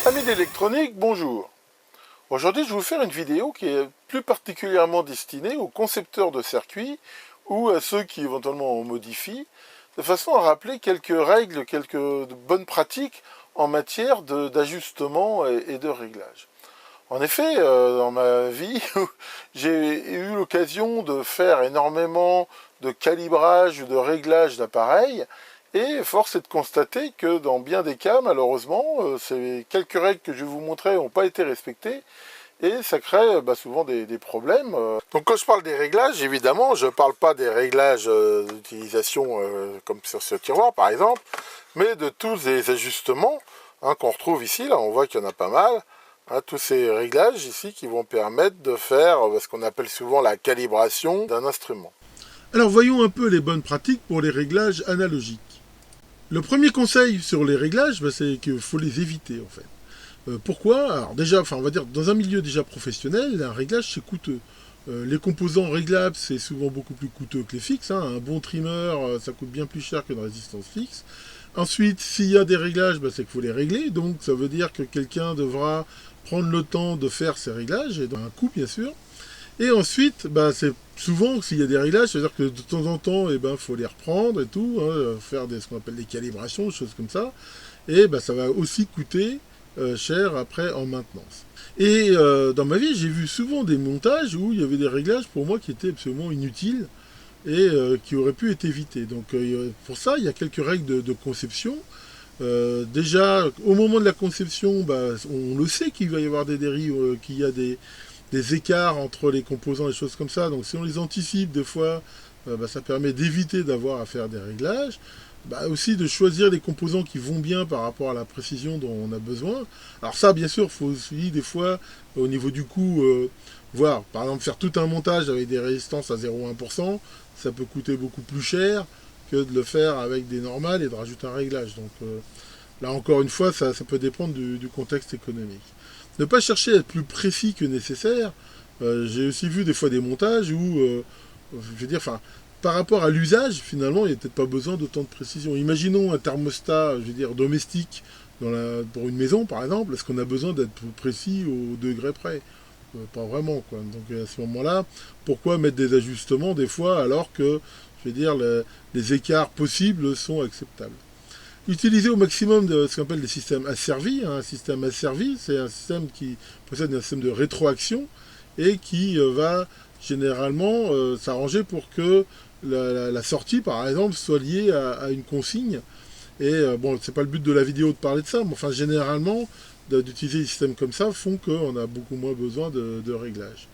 Amis d'électronique, bonjour. Aujourd'hui, je vais vous faire une vidéo qui est plus particulièrement destinée aux concepteurs de circuits ou à ceux qui éventuellement en modifient, de façon à rappeler quelques règles, quelques bonnes pratiques en matière d'ajustement et de réglage. En effet, dans ma vie, j'ai eu l'occasion de faire énormément de calibrage ou de réglage d'appareils, et force est de constater que dans bien des cas, malheureusement, ces quelques règles que je vais vous montrer n'ont pas été respectées, et ça crée souvent des problèmes. Donc quand je parle des réglages, évidemment, je ne parle pas des réglages d'utilisation comme sur ce tiroir par exemple, mais de tous les ajustements qu'on retrouve ici. Là, on voit qu'il y en a pas mal. Tous ces réglages ici qui vont permettre de faire ce qu'on appelle souvent la calibration d'un instrument. Alors voyons un peu les bonnes pratiques pour les réglages analogiques. Le premier conseil sur les réglages, c'est qu'il faut les éviter en fait. Pourquoi? Alors déjà, on va dire dans un milieu déjà professionnel, un réglage c'est coûteux. Les composants réglables c'est souvent beaucoup plus coûteux que les fixes. Un bon trimmer ça coûte bien plus cher qu'une résistance fixe. Ensuite, s'il y a des réglages, c'est qu'il faut les régler. Donc ça veut dire que quelqu'un devra prendre le temps de faire ces réglages, et dans un coût bien sûr. Et ensuite, c'est souvent s'il y a des réglages, c'est-à-dire que de temps en temps, faut les reprendre et tout, faire ce qu'on appelle des calibrations, des choses comme ça. Et ça va aussi coûter cher après en maintenance. Et dans ma vie, j'ai vu souvent des montages où il y avait des réglages pour moi qui étaient absolument inutiles et qui auraient pu être évités. Donc pour ça, il y a quelques règles de conception. Déjà, au moment de la conception, on le sait qu'il va y avoir des dérives, qu'il y a des écarts entre les composants et des choses comme ça. Donc si on les anticipe, des fois, ça permet d'éviter d'avoir à faire des réglages. Aussi de choisir les composants qui vont bien par rapport à la précision dont on a besoin. Alors ça, bien sûr, il faut aussi des fois, au niveau du coût, voir. Par exemple, faire tout un montage avec des résistances à 0,1%, ça peut coûter beaucoup plus cher que de le faire avec des normales et de rajouter un réglage. Donc là encore une fois, ça peut dépendre du contexte économique. Ne pas chercher à être plus précis que nécessaire. J'ai aussi vu des fois des montages où, par rapport à l'usage, finalement, il n'y a peut-être pas besoin d'autant de précision. Imaginons un thermostat, domestique pour une maison, par exemple. Est-ce qu'on a besoin d'être précis au degré près? Pas vraiment, quoi. Donc à ce moment-là, pourquoi mettre des ajustements des fois alors que les écarts possibles sont acceptables. Utiliser au maximum ce qu'on appelle des systèmes asservis. Un système asservi, c'est un système qui possède un système de rétroaction et qui va généralement s'arranger pour que la sortie, par exemple, soit liée à une consigne. Et c'est pas le but de la vidéo de parler de ça, mais enfin, généralement, d'utiliser des systèmes comme ça font qu'on a beaucoup moins besoin de réglage.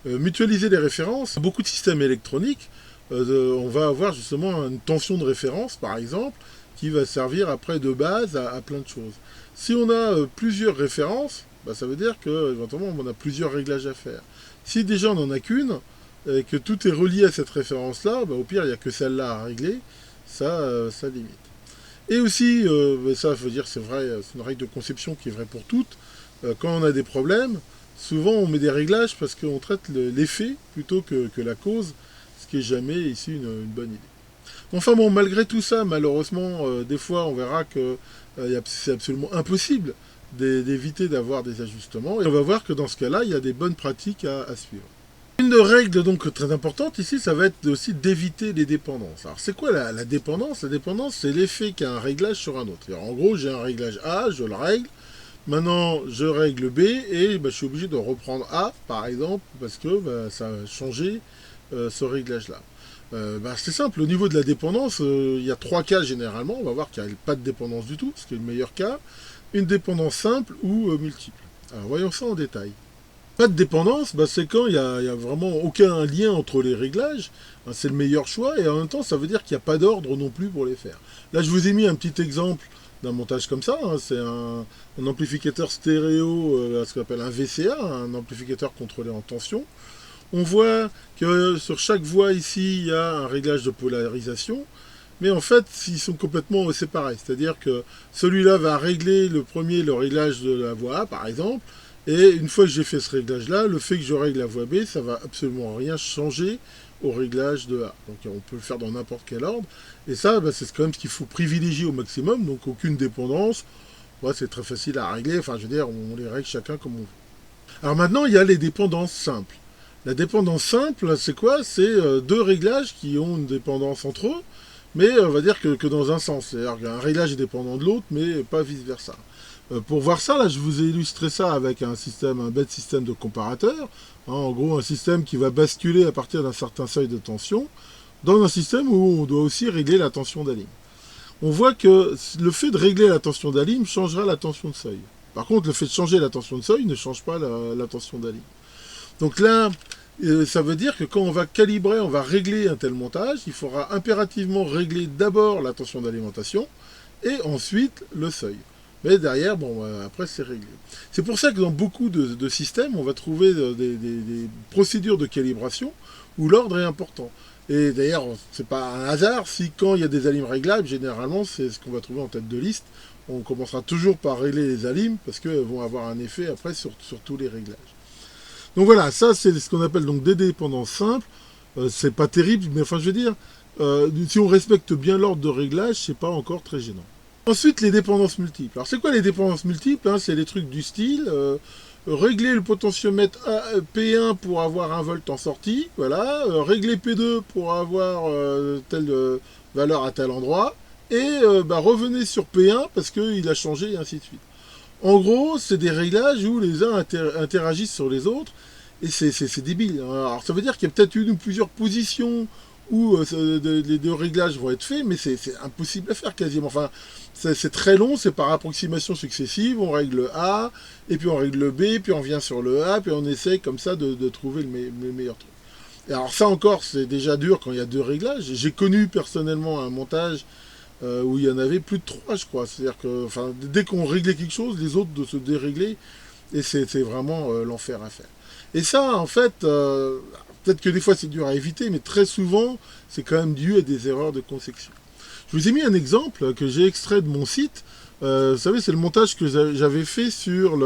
Mutualiser les références. Beaucoup de systèmes électroniques, on va avoir justement une tension de référence, par exemple, qui va servir après de base à plein de choses. Si on a plusieurs références, ça veut dire qu'éventuellement on a plusieurs réglages à faire. Si déjà on n'en a qu'une, et que tout est relié à cette référence-là, au pire il n'y a que celle-là à régler, ça limite. Et aussi, ça faut dire c'est vrai, c'est une règle de conception qui est vraie pour toutes, quand on a des problèmes, souvent on met des réglages parce qu'on traite l'effet plutôt que la cause, ce qui n'est jamais ici une bonne idée. Enfin bon, malgré tout ça, malheureusement, des fois on verra que c'est absolument impossible d'éviter d'avoir des ajustements. Et on va voir que dans ce cas-là, il y a des bonnes pratiques à suivre. Une règle donc très importante ici, ça va être aussi d'éviter les dépendances. Alors c'est quoi la dépendance? La dépendance, c'est l'effet qu'a un réglage sur un autre. Alors, en gros, j'ai un réglage A, je le règle. Maintenant, je règle B et je suis obligé de reprendre A, par exemple, parce que ça a changé ce réglage-là. C'est simple, au niveau de la dépendance, il y a trois cas généralement. On va voir qu'il n'y a pas de dépendance du tout, ce qui est le meilleur cas. Une dépendance simple ou multiple. Alors voyons ça en détail. Pas de dépendance, c'est quand il n'y a vraiment aucun lien entre les réglages. C'est le meilleur choix et en même temps ça veut dire qu'il n'y a pas d'ordre non plus pour les faire. Là je vous ai mis un petit exemple d'un montage comme ça. C'est un amplificateur stéréo, ce qu'on appelle un VCA, un amplificateur contrôlé en tension. On voit que sur chaque voie ici, il y a un réglage de polarisation, mais en fait, ils sont complètement séparés. C'est-à-dire que celui-là va régler le réglage de la voie A, par exemple, et une fois que j'ai fait ce réglage-là, le fait que je règle la voie B, ça va absolument rien changer au réglage de A. Donc on peut le faire dans n'importe quel ordre, et ça, c'est quand même ce qu'il faut privilégier au maximum, donc aucune dépendance. Ouais, c'est très facile à régler, enfin je veux dire, on les règle chacun comme on veut. Alors maintenant, il y a les dépendances simples. La dépendance simple, c'est quoi? C'est deux réglages qui ont une dépendance entre eux, mais on va dire que dans un sens. C'est-à-dire qu'un réglage est dépendant de l'autre, mais pas vice-versa. Pour voir ça, là, je vous ai illustré ça avec un bête système de comparateur. Hein, en gros, un système qui va basculer à partir d'un certain seuil de tension, dans un système où on doit aussi régler la tension d'alim. On voit que le fait de régler la tension d'alim changera la tension de seuil. Par contre, le fait de changer la tension de seuil ne change pas la tension d'alim. Donc là, ça veut dire que quand on va calibrer, on va régler un tel montage, il faudra impérativement régler d'abord la tension d'alimentation et ensuite le seuil. Mais derrière, bon, après c'est réglé. C'est pour ça que dans beaucoup de systèmes, on va trouver des procédures de calibration où l'ordre est important. Et d'ailleurs, c'est pas un hasard si quand il y a des alimes réglables, généralement, c'est ce qu'on va trouver en tête de liste. On commencera toujours par régler les alimes parce qu'elles vont avoir un effet après sur tous les réglages. Donc voilà, ça c'est ce qu'on appelle donc des dépendances simples. C'est pas terrible, mais enfin je veux dire, si on respecte bien l'ordre de réglage, c'est pas encore très gênant. Ensuite, les dépendances multiples. Alors c'est quoi les dépendances multiples, hein? C'est les trucs du style régler le potentiomètre P1 pour avoir 1 volt en sortie, voilà, régler P2 pour avoir telle valeur à tel endroit, et revenez sur P1 parce qu'il a changé et ainsi de suite. En gros, c'est des réglages où les uns interagissent sur les autres, et c'est débile. Alors ça veut dire qu'il y a peut-être une ou plusieurs positions où les deux réglages vont être faits, mais c'est impossible à faire quasiment. Enfin, c'est très long, c'est par approximation successive, on règle le A, et puis on règle le B, puis on vient sur le A, puis on essaie comme ça de trouver le meilleur truc. Et alors ça encore, c'est déjà dur quand il y a deux réglages. J'ai connu personnellement un montage où il y en avait plus de 3, je crois. C'est-à-dire que dès qu'on réglait quelque chose, les autres de se dérégler, et c'est vraiment l'enfer à faire. Et ça, en fait, peut-être que des fois c'est dur à éviter, mais très souvent, c'est quand même dû à des erreurs de conception. Je vous ai mis un exemple que j'ai extrait de mon site. Vous savez, c'est le montage que j'avais fait sur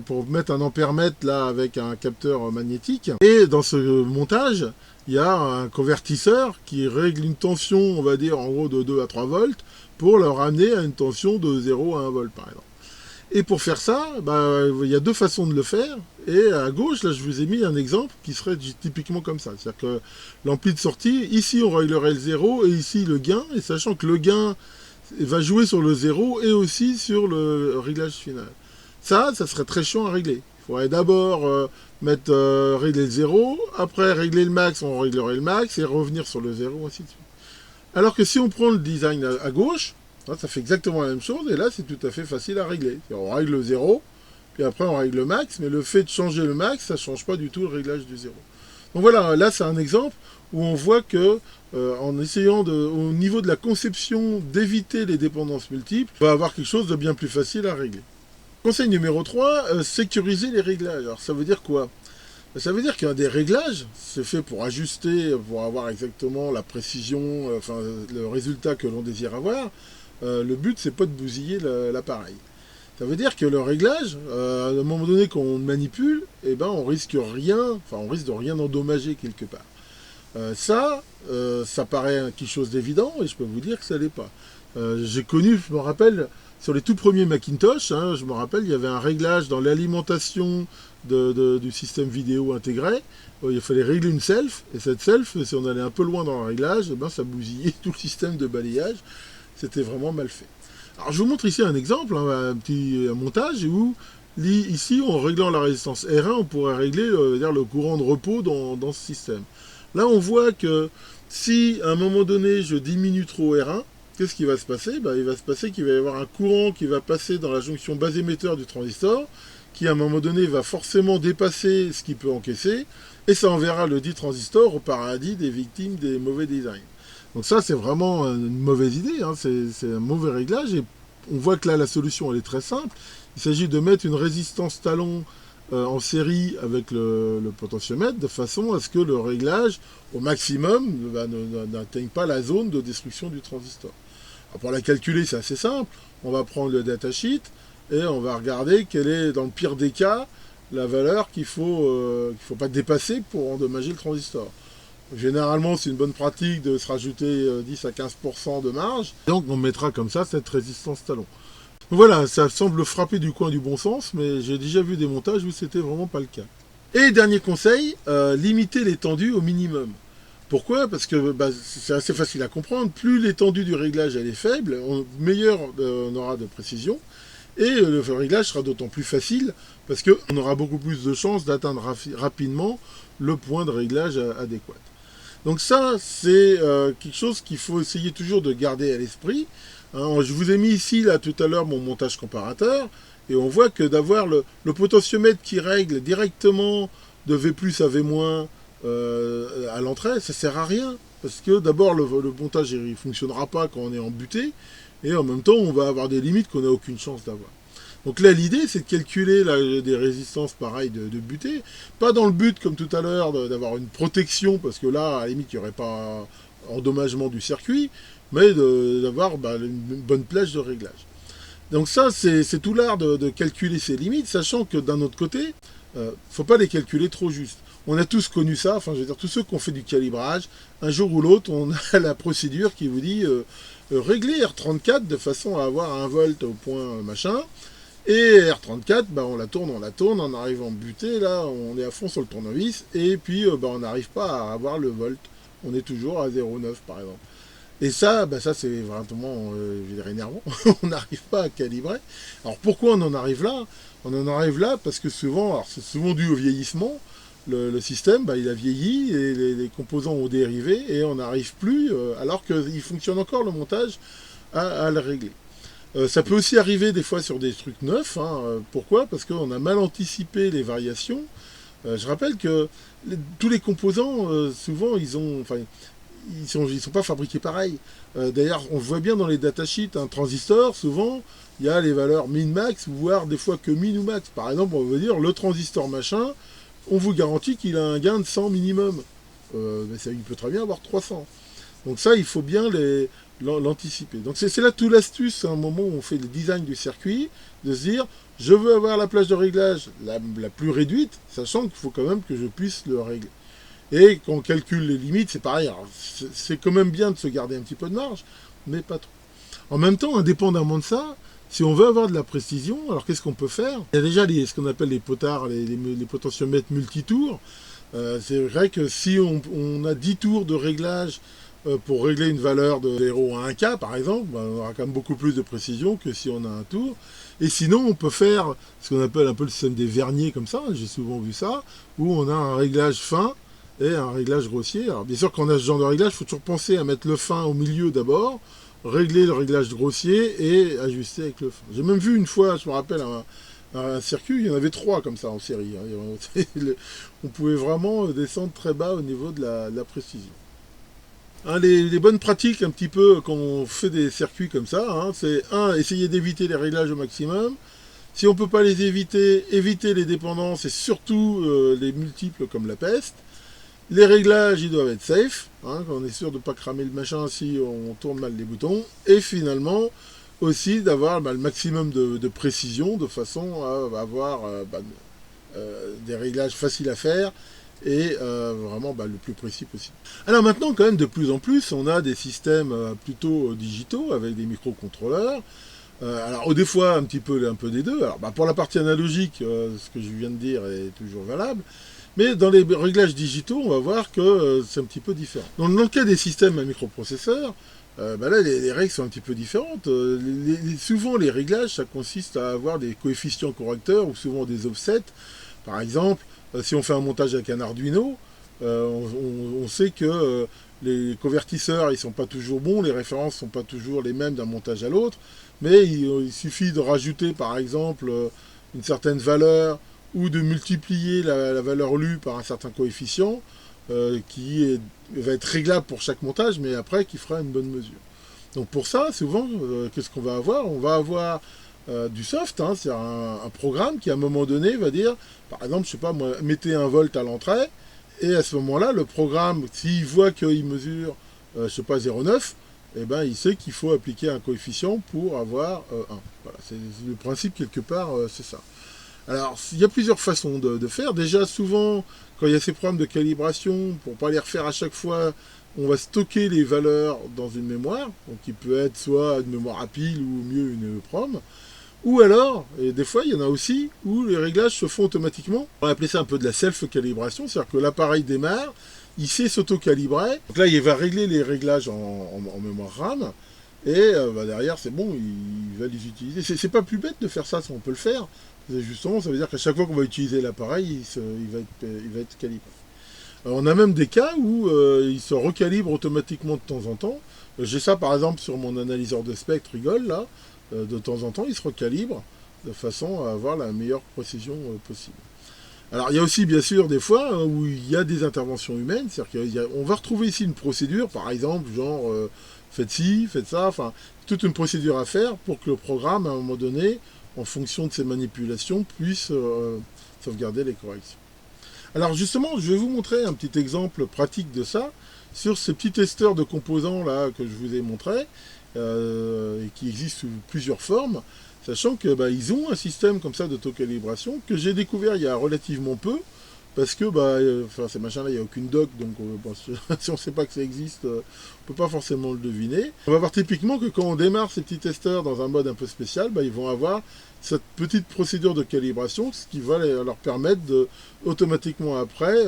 pour mettre un ampèremètre là avec un capteur magnétique. Et dans ce montage, il y a un convertisseur qui règle une tension, on va dire en gros de 2 à 3 volts, pour le ramener à une tension de 0 à 1 volt par exemple. Et pour faire ça, il y a deux façons de le faire. Et à gauche, là, je vous ai mis un exemple qui serait typiquement comme ça. C'est-à-dire que l'ampli de sortie, ici, on réglerait le 0 et ici, le gain. Et sachant que le gain va jouer sur le 0 et aussi sur le réglage final. Ça serait très chiant à régler. Il faudrait d'abord régler le 0. Après, régler le max, on réglerait le max. Et revenir sur le 0, ainsi de suite. Alors que si on prend le design à gauche, ça fait exactement la même chose, et là c'est tout à fait facile à régler. On règle le 0, puis après on règle le max, mais le fait de changer le max, ça ne change pas du tout le réglage du 0. Donc voilà, là c'est un exemple où on voit que en essayant au niveau de la conception d'éviter les dépendances multiples, on va avoir quelque chose de bien plus facile à régler. Conseil numéro 3, sécuriser les réglages. Alors ça veut dire quoi? Ça veut dire qu'il y a des réglages, c'est fait pour ajuster, pour avoir exactement la précision, le résultat que l'on désire avoir. Le but, c'est pas de bousiller l'appareil. Ça veut dire que le réglage, à un moment donné qu'on manipule, on risque de rien endommager quelque part. Ça paraît quelque chose d'évident, et je peux vous dire que ça l'est pas. J'ai connu, je me rappelle, sur les tout premiers Macintosh, je me rappelle, il y avait un réglage dans l'alimentation du système vidéo intégré. Il fallait régler une self, et cette self, si on allait un peu loin dans le réglage, ça bousillait tout le système de balayage. C'était vraiment mal fait. Alors je vous montre ici un exemple, un petit montage où ici, en réglant la résistance R1, on pourrait régler le courant de repos dans ce système. Là, on voit que si à un moment donné, je diminue trop R1, qu'est-ce qui va se passer? Il va se passer qu'il va y avoir un courant qui va passer dans la jonction base émetteur du transistor, qui à un moment donné va forcément dépasser ce qu'il peut encaisser, et ça enverra le dit transistor au paradis des victimes des mauvais designs. Donc ça, c'est vraiment une mauvaise idée, c'est un mauvais réglage, et on voit que là, la solution, elle est très simple. Il s'agit de mettre une résistance talon en série avec le potentiomètre, de façon à ce que le réglage, au maximum, n'atteigne pas la zone de destruction du transistor. Alors pour la calculer, c'est assez simple. On va prendre le datasheet, et on va regarder quelle est, dans le pire des cas, la valeur qu'il faut pas dépasser pour endommager le transistor. Généralement, c'est une bonne pratique de se rajouter 10 à 15% de marge. Donc, on mettra comme ça cette résistance talon. Voilà, ça semble frapper du coin du bon sens, mais j'ai déjà vu des montages où c'était vraiment pas le cas. Et dernier conseil, limiter l'étendue au minimum. Pourquoi? Parce que c'est assez facile à comprendre. Plus l'étendue du réglage elle est faible, meilleur on aura de précision. Et le réglage sera d'autant plus facile parce qu'on aura beaucoup plus de chances d'atteindre rapidement le point de réglage adéquat. Donc ça, c'est quelque chose qu'il faut essayer toujours de garder à l'esprit. Hein, je vous ai mis ici, là, tout à l'heure, mon montage comparateur, et on voit que d'avoir le potentiomètre qui règle directement de V+, à V- à l'entrée, ça sert à rien. Parce que d'abord, le montage ne fonctionnera pas quand on est en butée, et en même temps, on va avoir des limites qu'on n'a aucune chance d'avoir. Donc là, l'idée, c'est de calculer des résistances pareilles de butée. Pas dans le but, comme tout à l'heure, d'avoir une protection, parce que là, à la limite, il n'y aurait pas endommagement du circuit, mais d'avoir une bonne plage de réglage. Donc ça, c'est tout l'art de calculer ces limites, sachant que d'un autre côté, faut pas les calculer trop juste. On a tous connu ça, enfin je veux dire, tous ceux qui ont fait du calibrage, un jour ou l'autre, on a la procédure qui vous dit régler R34 de façon à avoir 1 volt au point machin, et R34, on la tourne, on arrive en butée, là, on est à fond sur le tournevis, et puis on n'arrive pas à avoir le volt. On est toujours à 0,9 par exemple. Et ça, ça c'est vraiment je veux dire, énervant. On n'arrive pas à calibrer. Alors pourquoi on en arrive là? On en arrive là parce que souvent, alors c'est souvent dû au vieillissement, le système, il a vieilli, et les composants ont dérivé, et on n'arrive plus, alors qu'il fonctionne encore le montage, à le régler. Ça peut aussi arriver des fois sur des trucs neufs. Hein. Pourquoi? Parce qu'on a mal anticipé les variations. Je rappelle que tous les composants, souvent, ils sont pas fabriqués pareil. D'ailleurs, on voit bien dans les datasheets, un transistor, souvent, il y a les valeurs min-max, voire des fois que min ou max. Par exemple, on va dire le transistor machin, on vous garantit qu'il a un gain de 100 minimum. Mais ça, il peut très bien avoir 300. Donc ça, il faut bien l'anticiper. Donc c'est là tout l'astuce, à un moment où on fait le design du circuit, de se dire, je veux avoir la plage de réglage la plus réduite, sachant qu'il faut quand même que je puisse le régler. Et quand on calcule les limites, c'est pareil. C'est quand même bien de se garder un petit peu de marge, mais pas trop. En même temps, indépendamment de ça, si on veut avoir de la précision, alors qu'est-ce qu'on peut faire? Il y a déjà ce qu'on appelle les potards, les potentiomètres multitours. C'est vrai que si on a 10 tours de réglage pour régler une valeur de 0 à 1K, par exemple, on aura quand même beaucoup plus de précision que si on a un tour. Et sinon, on peut faire ce qu'on appelle un peu le système des verniers, comme ça, j'ai souvent vu ça, où on a un réglage fin et un réglage grossier. Alors bien sûr, quand on a ce genre de réglage, il faut toujours penser à mettre le fin au milieu d'abord, régler le réglage grossier et ajuster avec le fin. J'ai même vu une fois, je me rappelle, un circuit, il y en avait 3 comme ça en série. Hein. On pouvait vraiment descendre très bas au niveau de la précision. Hein, les bonnes pratiques un petit peu quand on fait des circuits comme ça, hein, c'est essayer d'éviter les réglages au maximum. Si on ne peut pas les éviter, éviter les dépendances et surtout les multiples comme la peste. Les réglages, ils doivent être safe, hein, on est sûr de ne pas cramer le machin si on tourne mal les boutons. Et finalement, aussi d'avoir le maximum de précision, de façon à avoir des réglages faciles à faire et vraiment le plus précis possible. Alors maintenant, quand même, de plus en plus, on a des systèmes plutôt digitaux avec des microcontrôleurs. Alors des fois, un peu des deux. Alors pour la partie analogique, ce que je viens de dire est toujours valable. Mais dans les réglages digitaux, on va voir que c'est un petit peu différent. Donc, dans le cas des systèmes à microprocesseurs, là, les règles sont un petit peu différentes. Souvent, les réglages, ça consiste à avoir des coefficients correcteurs ou souvent des offsets. Par exemple, si on fait un montage avec un Arduino, on sait que les convertisseurs, ils sont pas toujours bons, les références sont pas toujours les mêmes d'un montage à l'autre, mais il suffit de rajouter, par exemple, une certaine valeur ou de multiplier la valeur lue par un certain coefficient qui va être réglable pour chaque montage, mais après qui fera une bonne mesure. Donc pour ça, souvent, qu'est-ce qu'on va avoir? On va avoir du soft, hein, c'est un programme qui à un moment donné va dire, par exemple, je sais pas moi, mettez 1 volt à l'entrée, et à ce moment-là, le programme, s'il voit qu'il mesure, je sais pas, 0,9, eh ben, il sait qu'il faut appliquer un coefficient pour avoir 1. Voilà, c'est le principe quelque part, c'est ça. Alors, il y a plusieurs façons de faire. Déjà, souvent, quand il y a ces problèmes de calibration, pour ne pas les refaire à chaque fois, on va stocker les valeurs dans une mémoire, donc qui peut être soit une mémoire à pile ou mieux une PROM. Ou alors, et des fois il y en a aussi, où les réglages se font automatiquement. On va appeler ça un peu de la self-calibration, c'est-à-dire que l'appareil démarre, il sait s'auto-calibrer. Donc là, il va régler les réglages en mémoire RAM, et derrière, c'est bon, il va les utiliser. C'est pas plus bête de faire ça, on peut le faire. Justement, ça veut dire qu'à chaque fois qu'on va utiliser l'appareil, il va être calibré. On a même des cas où il se recalibre automatiquement de temps en temps. J'ai ça par exemple sur mon analyseur de spectre Rigol, là. De temps en temps, il se recalibre de façon à avoir la meilleure précision possible. Alors il y a aussi bien sûr des fois où il y a des interventions humaines, c'est-à-dire qu'on va retrouver ici une procédure, par exemple, genre faites ci, faites ça, enfin toute une procédure à faire pour que le programme, à un moment donné, en fonction de ses manipulations, puisse sauvegarder les corrections. Alors justement, je vais vous montrer un petit exemple pratique de ça sur ces petits testeurs de composants là que je vous ai montré, et qui existent sous plusieurs formes, sachant que ils ont un système comme ça d'autocalibration que j'ai découvert il y a relativement peu, parce que ces machins là, il n'y a aucune doc, donc si on ne sait pas que ça existe, on ne peut pas forcément le deviner. On va voir typiquement que quand on démarre ces petits testeurs dans un mode un peu spécial, ils vont avoir cette petite procédure de calibration, ce qui va leur permettre de automatiquement après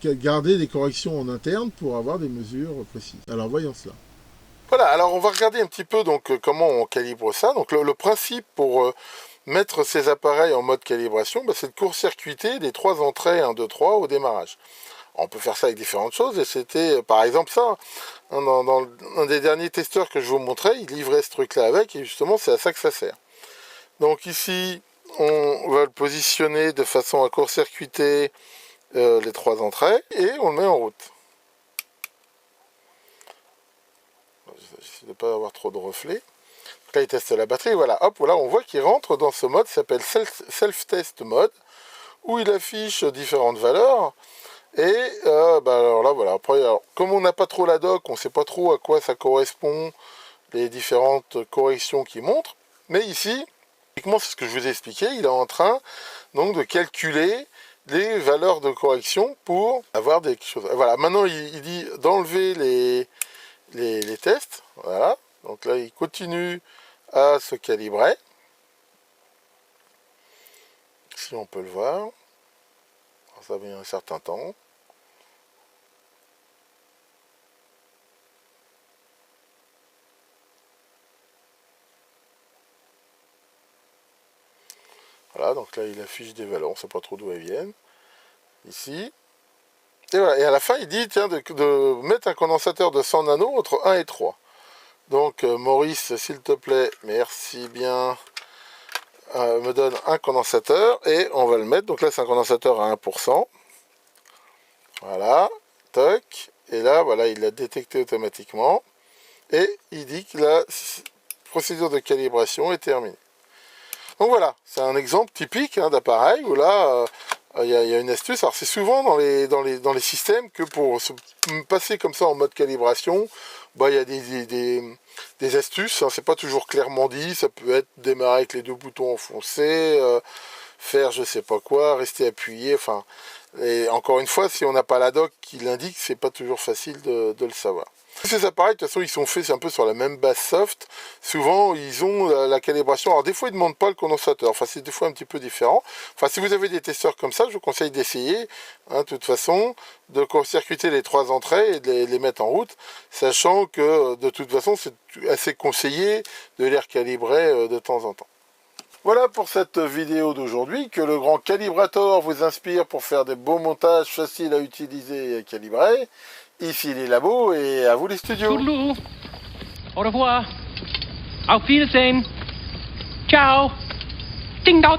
garder des corrections en interne pour avoir des mesures précises. Alors voyons cela. Voilà, alors on va regarder un petit peu comment on calibre ça. Donc le principe pour mettre ces appareils en mode calibration, c'est de court-circuiter les 3 entrées 1, 2, 3 au démarrage. On peut faire ça avec différentes choses, et c'était par exemple ça. Dans un des derniers testeurs que je vous montrais, il livrait ce truc-là avec, et justement c'est à ça que ça sert. Donc ici, on va le positionner de façon à court-circuiter les 3 entrées, et on le met en route. J'essaie de ne pas avoir trop de reflets. Là, il teste la batterie, voilà, hop, voilà, on voit qu'il rentre dans ce mode qui s'appelle Self-Test Mode, où il affiche différentes valeurs. Et alors là, voilà, après, comme on n'a pas trop la doc, on ne sait pas trop à quoi ça correspond, les différentes corrections qu'il montre. Mais ici, c'est ce que je vous ai expliqué, il est en train donc de calculer les valeurs de correction pour avoir des choses. Voilà, maintenant il dit d'enlever les tests, voilà, donc là il continue à se calibrer, si on peut le voir, ça met un certain temps. Voilà, donc là il affiche des valeurs, on ne sait pas trop d'où elles viennent, ici. Et voilà, et à la fin il dit tiens, de mettre un condensateur de 100 nano entre 1 et 3. Donc Maurice, s'il te plaît, merci bien, me donne un condensateur et on va le mettre. Donc là c'est un condensateur à 1%. Voilà, toc. Et là voilà, il l'a détecté automatiquement. Et il dit que la procédure de calibration est terminée. Donc voilà, c'est un exemple typique d'appareil où là il y a une astuce. Alors c'est souvent dans les systèmes que pour se passer comme ça en mode calibration, il y a des astuces, c'est pas toujours clairement dit, ça peut être démarrer avec les 2 boutons enfoncés, faire je sais pas quoi, rester appuyé, enfin, et encore une fois, si on n'a pas la doc qui l'indique, c'est pas toujours facile de le savoir. Ces appareils, de toute façon, ils sont faits un peu sur la même base soft. Souvent, ils ont la calibration. Alors, des fois, ils ne demandent pas le condensateur. Enfin, c'est des fois un petit peu différent. Enfin, si vous avez des testeurs comme ça, je vous conseille d'essayer, de toute façon, de court-circuiter les 3 entrées et de les mettre en route, sachant que, de toute façon, c'est assez conseillé de les recalibrer de temps en temps. Voilà pour cette vidéo d'aujourd'hui. Que le grand calibrateur vous inspire pour faire des beaux montages faciles à utiliser et à calibrer. Ici les labos et à vous les studios. Toodaloo. Au revoir. Auf Wiedersehen. Ciao. Ding dao